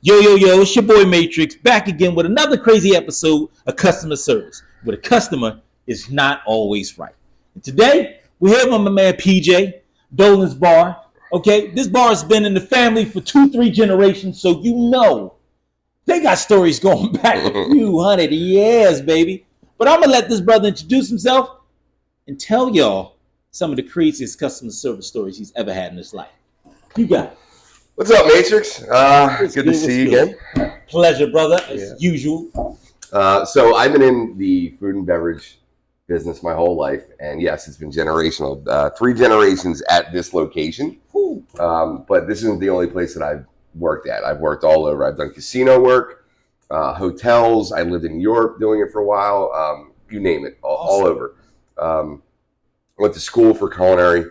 Yo, it's your boy Matrix back again with another crazy episode of customer service, where the customer is not always right. And today, we're here with my man PJ, Dolan's Bar. Okay, this bar has been in the family for 2-3 generations, so you know they got stories going back a few hundred years, baby. But I'm gonna let this brother introduce himself and tell y'all some of the craziest customer service stories he's ever had in his life. You got it. What's up, Matrix? Good to see you again. Pleasure, brother, as usual. So I've been in the food and beverage business my whole life, and yes, it's been generational. 3 generations at this location, but this isn't the only place that I've worked at. I've worked all over. I've done casino work, hotels. I lived in Europe doing it for a while. You name it, all over. Went to school for culinary.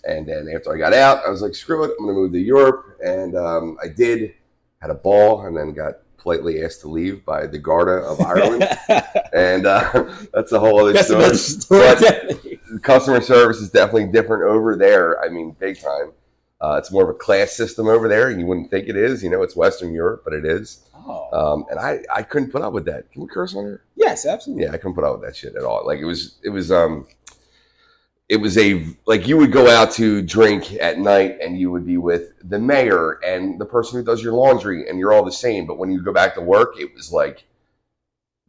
And then after I got out, I was like, screw it, I'm going to move to Europe. And I did, had a ball, and then got politely asked to leave by the Garda of Ireland. And that's a whole other story. But customer service is definitely different over there. I mean, big time. It's more of a class system over there, and you wouldn't think it is. You know, it's Western Europe, but it is. And I couldn't put up with that. Can we curse on here? Yes, absolutely. Yeah, I couldn't put up with that shit at all. Like, it was like you would go out to drink at night and you would be with the mayor and the person who does your laundry and you're all the same. But when you go back to work, it was like,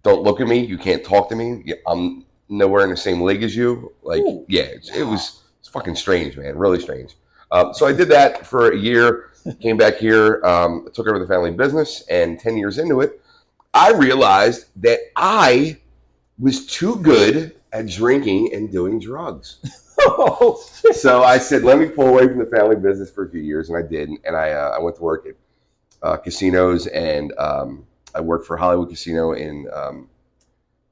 don't look at me. You can't talk to me. I'm nowhere in the same league as you. Like, it was fucking strange, man. Really strange. So I did that for a year, came back here, took over the family business, and 10 years into it, I realized that I was too good at drinking and doing drugs. So I said, let me pull away from the family business for a few years, and I did. And I went to work at casinos, and I worked for Hollywood Casino in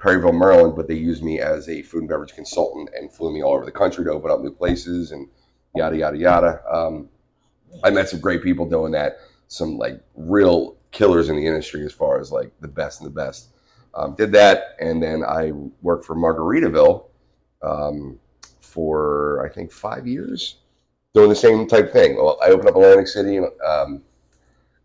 Perryville, Maryland, but they used me as a food and beverage consultant and flew me all over the country to open up new places and yada, yada, yada. I met some great people doing that, some like real killers in the industry as far as like the best and the best. Did that, and then I worked for Margaritaville for, I think, 5 years, doing the same type thing. Well, I opened up Atlantic City, and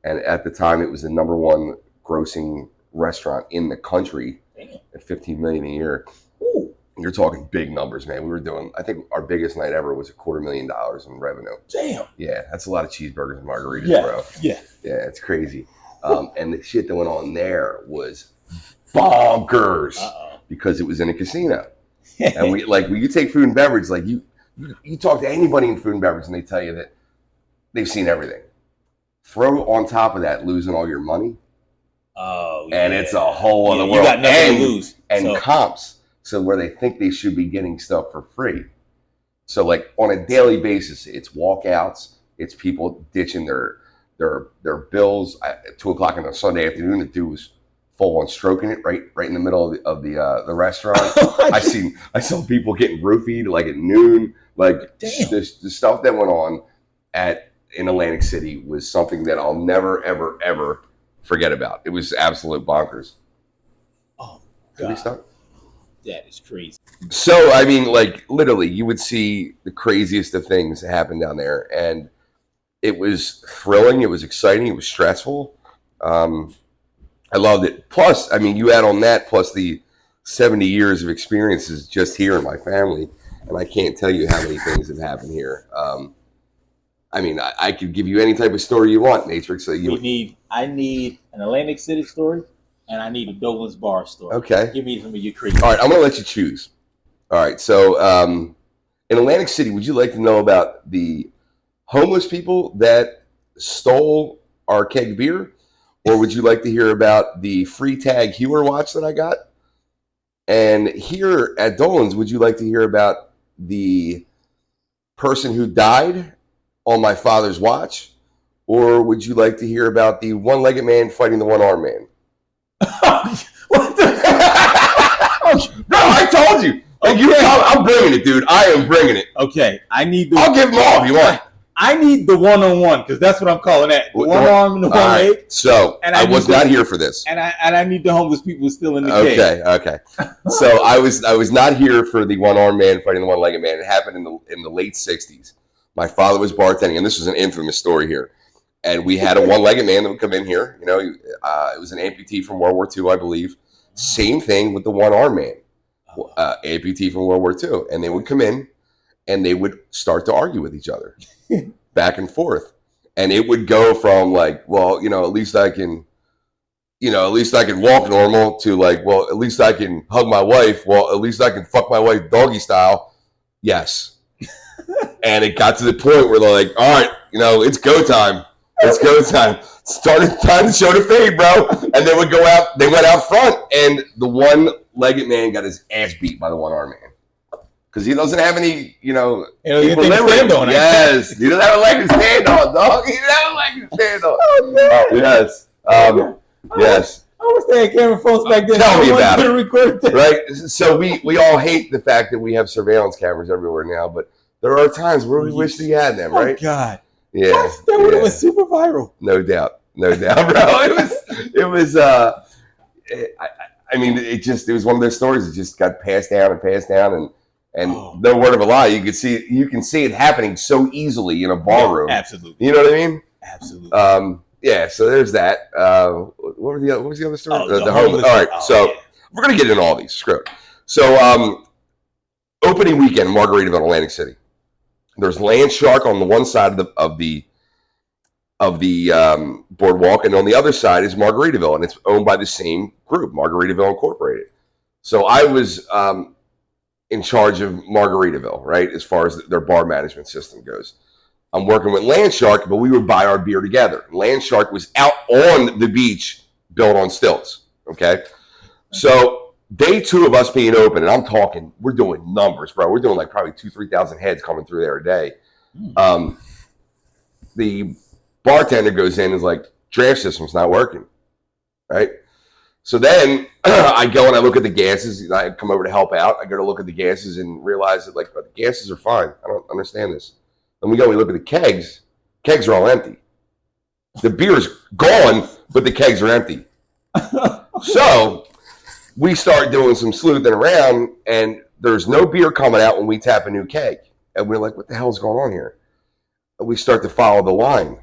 at the time, it was the #1 grossing restaurant in the country at $15 million a year. Ooh. You're talking big numbers, man. We were doing, I think our biggest night ever was $250,000 in revenue. Damn. Yeah, that's a lot of cheeseburgers and margaritas, bro. Yeah, it's crazy. And the shit that went on there was bonkers because it was in a casino. And we like when you take food and beverage, like you talk to anybody in food and beverage and they tell you that they've seen everything. Throw on top of that losing all your money. And it's a whole other world. You got nothing to lose. And comps, so where they think they should be getting stuff for free. So like on a daily basis, it's walkouts, it's people ditching their bills at 2:00 on a Sunday afternoon. The dude was full on stroking it right in the middle of the restaurant. I saw people getting roofied like at noon. Like the stuff that went on in Atlantic City was something that I'll never ever ever forget about. It was absolute bonkers. Oh God, Can we stop? That is crazy. So I mean, like literally, you would see the craziest of things happen down there, and it was thrilling. It was exciting. It was stressful. I loved it. Plus, I mean, you add on that, plus the 70 years of experiences just here in my family, and I can't tell you how many things have happened here. I mean, I could give you any type of story you want, Matrix. I need an Atlantic City story, and I need a Dolan's Bar story. Okay. Give me some of your crazy. All right, I'm going to let you choose. All right, so in Atlantic City, would you like to know about the homeless people that stole our keg beer? Or would you like to hear about the free tag Hewer watch that I got? And here at Dolan's, would you like to hear about the person who died on my father's watch? Or would you like to hear about the one-legged man fighting the one-armed man? What the No, I told you. I'm bringing it, dude. I am bringing it. Okay, I'll give them all if you want. I need the one-on-one because that's what I'm calling that. The one arm and the one leg. Right. So I was not here for this, and I need the homeless people still in the cage. Okay. So I was not here for the one-armed man fighting the one-legged man. It happened in the late '60s. My father was bartending, and this was an infamous story here. And we had a one-legged man that would come in here. You know, it was an amputee from World War II, I believe. Same thing with the one-arm man, amputee from World War II. And they would come in, and they would start to argue with each other, back and forth. And it would go from like, well, you know, at least I can walk normal, to like, well, at least I can hug my wife. Well, at least I can fuck my wife doggy style. Yes. And it got to the point where they're like, all right, you know, it's go time. It's go time. Started time to show the fade, bro. And they would go out. They went out front, and the one-legged man got his ass beat by the one-arm man because he doesn't have any, equilibrium. Yes, he doesn't have a leg to stand on, dog. He doesn't have a leg to stand on. Oh, yes, yes. I wish they had camera phones back then. Tell me about it. Right. So we all hate the fact that we have surveillance cameras everywhere now, but there are times where we wish we had them. Right. Oh God. Yeah, that would have been super viral. No doubt, bro. It was. I mean, it was one of those stories that just got passed down, and no word of a lie. You can see it happening so easily in a ballroom. Yeah, absolutely. You know what I mean? Absolutely. Yeah. So there's that. What was the other story? The homeless. All right. So we're gonna get into all these. Screw it. So opening weekend, Margaritaville, Atlantic City. There's Land Shark on the one side of the boardwalk, and on the other side is Margaritaville, and it's owned by the same group, Margaritaville Incorporated. So I was in charge of Margaritaville, right, as far as their bar management system goes. I'm working with Land Shark, but we would buy our beer together. Land Shark was out on the beach, built on stilts. Okay, so day 2 of us being open, and I'm talking, we're doing numbers, bro. We're doing like probably 2,000-3,000 heads coming through there a day. The bartender goes in and is like, draft system's not working, right? So then I go and I look at the gases. And I come over to help out. I go to look at the gases and realize that, like, the gases are fine. I don't understand this. Then we look at the kegs. Kegs are all empty. The beer's gone, but the kegs are empty. So we start doing some sleuthing around, and there's no beer coming out when we tap a new keg. And we're like, what the hell's going on here? And we start to follow the line.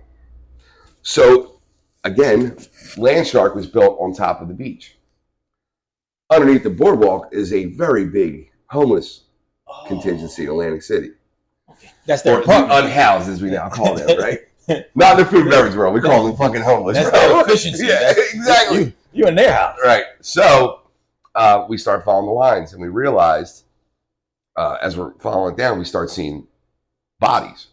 So, again, Land Shark was built on top of the beach. Underneath the boardwalk is a very big homeless contingency in Atlantic City. That's their unhoused, as we now call them, right? Not in the food and beverage world. We call them fucking homeless. That's their efficiency. Yeah, exactly. You're in their house. Right. So, we start following the lines, and we realized as we're following it down, we start seeing bodies.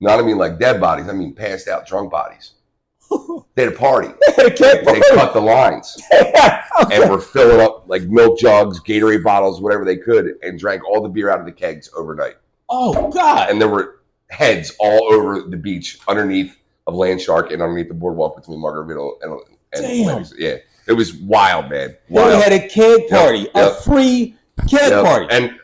Not I mean like dead bodies. I mean passed out, drunk bodies. They had a party. They cut the lines and were filling up like milk jugs, Gatorade bottles, whatever they could, and drank all the beer out of the kegs overnight. Oh God! And there were heads all over the beach underneath of Land Shark and underneath the boardwalk between Margaritaville and Damn. Yeah. It was wild, man. Wild. They had a keg party, a free keg party. And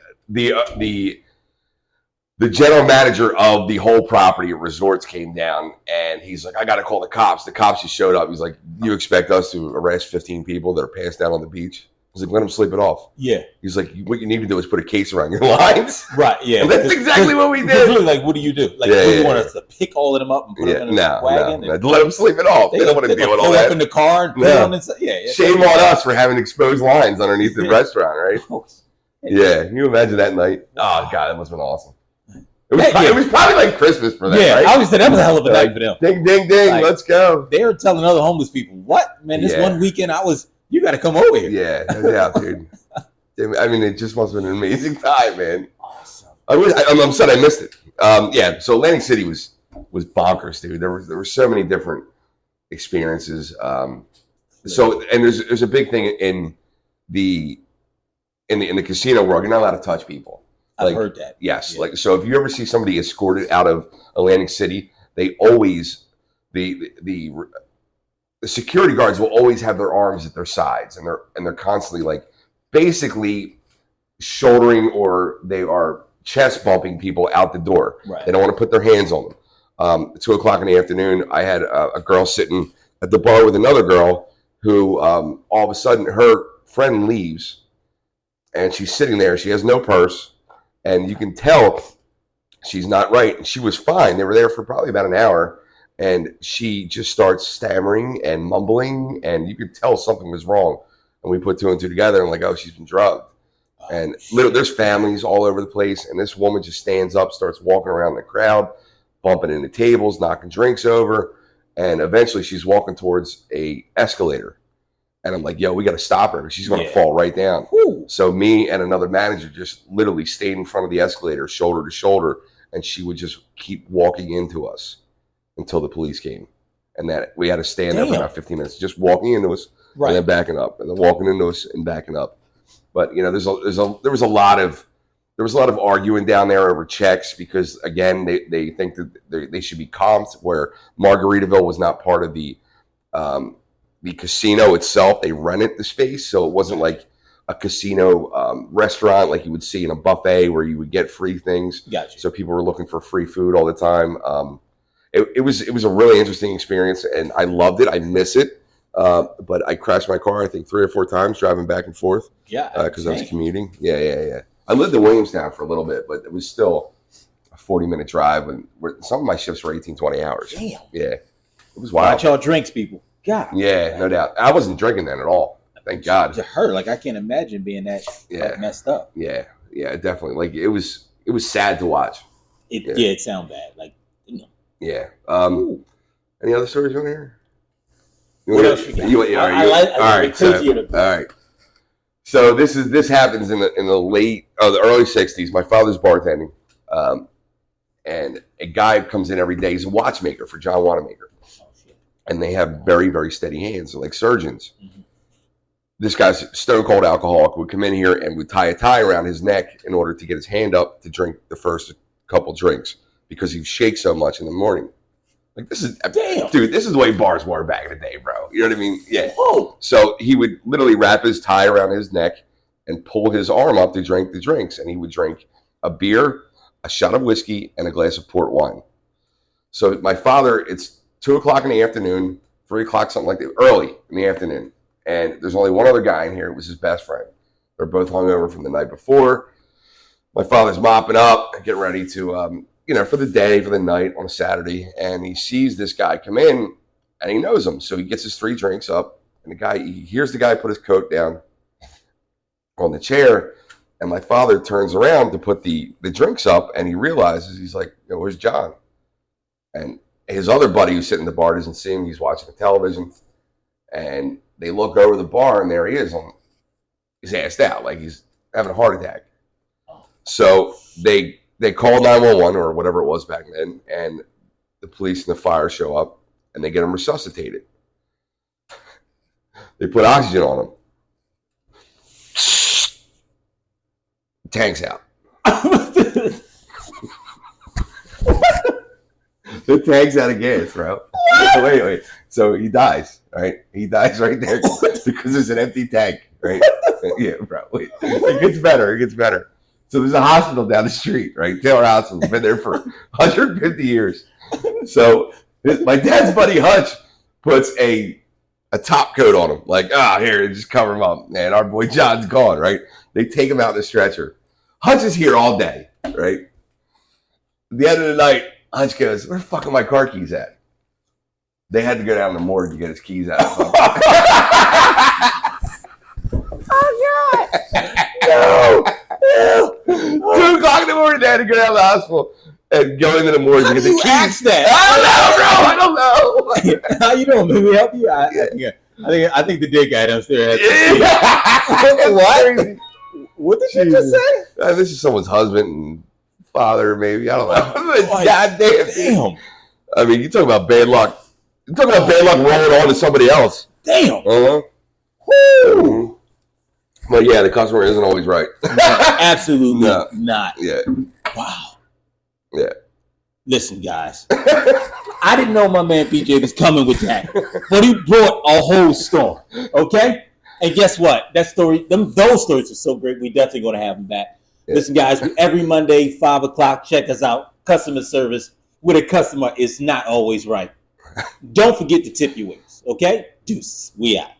the general manager of the whole property at Resorts came down, and he's like, I got to call the cops. The cops just showed up. He's like, you expect us to arrest 15 people that are passed out on the beach? He's like, let them sleep it off. Yeah. He's like, what you need to do is put a case around your lines. Right, yeah. And that's exactly what we did. Really, like, what do you do? Like, you want us to pick all of them up and put them in a wagon? No. Let them sleep it off. They don't want to deal with all that. Up in the car and put them inside. Yeah. Shame on us for having exposed lines underneath the restaurant, right? Yeah. Can you imagine that night? Oh, God, that must have been awesome. It was probably like Christmas for them, right? I would say that was a hell of a night for them. Ding, ding, ding, like, let's go. They were telling other homeless people, what? Man, this one weekend you got to come over here. Yeah, no doubt, dude. I mean, it just must have been an amazing time, man. Awesome. I'm sad I missed it. So Atlantic City was bonkers, dude. There were so many different experiences. So, and there's a big thing in the casino world. You're not allowed to touch people. I've heard that. Yes. Yeah. Like, so if you ever see somebody escorted out of Atlantic City, they always, the security guards will always have their arms at their sides, and they're constantly like basically shouldering, or they are chest bumping people out the door. Right. They don't want to put their hands on them. 2:00 in the afternoon, I had a girl sitting at the bar with another girl who all of a sudden her friend leaves, and she's sitting there. She has no purse. And you can tell she's not right. And she was fine. They were there for probably about an hour. And she just starts stammering and mumbling, and you could tell something was wrong. And we put two and two together and like, oh, she's been drugged. And there's families all over the place. And this woman just stands up, starts walking around the crowd, bumping into tables, knocking drinks over. And eventually she's walking towards a escalator. And I'm like, yo, we got to stop her. She's going to fall right down. Ooh. So me and another manager just literally stayed in front of the escalator, shoulder to shoulder. And she would just keep walking into us until the police came. And that we had to stand there for about 15 minutes, just walking into us and then backing up, and then walking into us and backing up. But there was a lot of arguing down there over checks because again they think that they should be comped, where Margaritaville was not part of the casino itself. They rented the space, so it wasn't like a casino restaurant like you would see in a buffet where you would get free things. Gotcha. So people were looking for free food all the time. It was a really interesting experience, and I loved it. I miss it, but I crashed my car I think 3 or 4 times driving back and forth. Yeah, because I was commuting. Yeah. I lived in Williamstown for a little bit, but it was still a 40-minute drive, and some of my shifts were 18, 20 hours. Damn. Yeah, it was wild. Watch y'all drinks, people. God. Yeah, no doubt. I wasn't drinking then at all. Thank God. To her, like I can't imagine being that messed up. Yeah, definitely. Like it was sad to watch. It sounded bad. Like. Yeah. Any other stories on here? What else you got? All right. So this happens in the early '60s. My father's bartending, and a guy comes in every day. He's a watchmaker for John Wanamaker, and they have very, very steady hands, like surgeons. Mm-hmm. This guy's stone cold alcoholic would come in here and would tie a tie around his neck in order to get his hand up to drink the first couple drinks, because he'd shake so much in the morning. Like this is dude, this is the way bars were back in the day, bro. You know what I mean? Yeah. Whoa. So he would literally wrap his tie around his neck and pull his arm up to drink the drinks. And he would drink a beer, a shot of whiskey, and a glass of port wine. So my father, it's 2:00 in the afternoon, 3:00, something like that, early in the afternoon. And there's only one other guy in here. It was his best friend. They're both hungover from the night before. My father's mopping up, getting ready to for the day, for the night on a Saturday, and he sees this guy come in, and he knows him. So he gets his 3 drinks up, and he hears the guy put his coat down on the chair, and my father turns around to put the drinks up, and he realizes, he's like, where's John? And his other buddy who's sitting in the bar doesn't see him. He's watching the television, and they look over the bar, and there he is. He's assed out, like he's having a heart attack. So they call 911 or whatever it was back then, and the police and the fire show up, and they get him resuscitated. They put oxygen on him. Tank's out. The tank's out of gas, bro. Wait. So he dies, right? He dies right there because there's an empty tank, right? Yeah, bro. Wait. It gets better. So there's a hospital down the street, right? Taylor Hospital's been there for 150 years. So my dad's buddy Hutch puts a top coat on him. Like, here, just cover him up. Man, our boy John's gone, right? They take him out in the stretcher. Hutch is here all day, right? At the end of the night, Hutch goes, where the fuck are my car keys at? They had to go down to the morgue to get his keys out. Oh, God. No. 2:00 in the morning, they had to go down to the hospital and go into the morgue to get the keys. Ask that? I don't know. How you doing? Let me help you. I think the dick guy downstairs. What? What did you just say? This is someone's husband and father, maybe. I don't know. God damn. I mean, you talk about bad luck. You talk about bad luck rolling on to somebody else. Damn. Woo. But yeah, the customer isn't always right. Absolutely not. Yeah. Wow. Yeah. Listen, guys. I didn't know my man PJ was coming with that, but he brought a whole story. Okay. And guess what? That story, those stories are so great. We definitely going to have them back. Yeah. Listen, guys. Every Monday, 5:00. Check us out. Customer service with a customer is not always right. Don't forget to tip your waiters. Okay. Deuces. We out.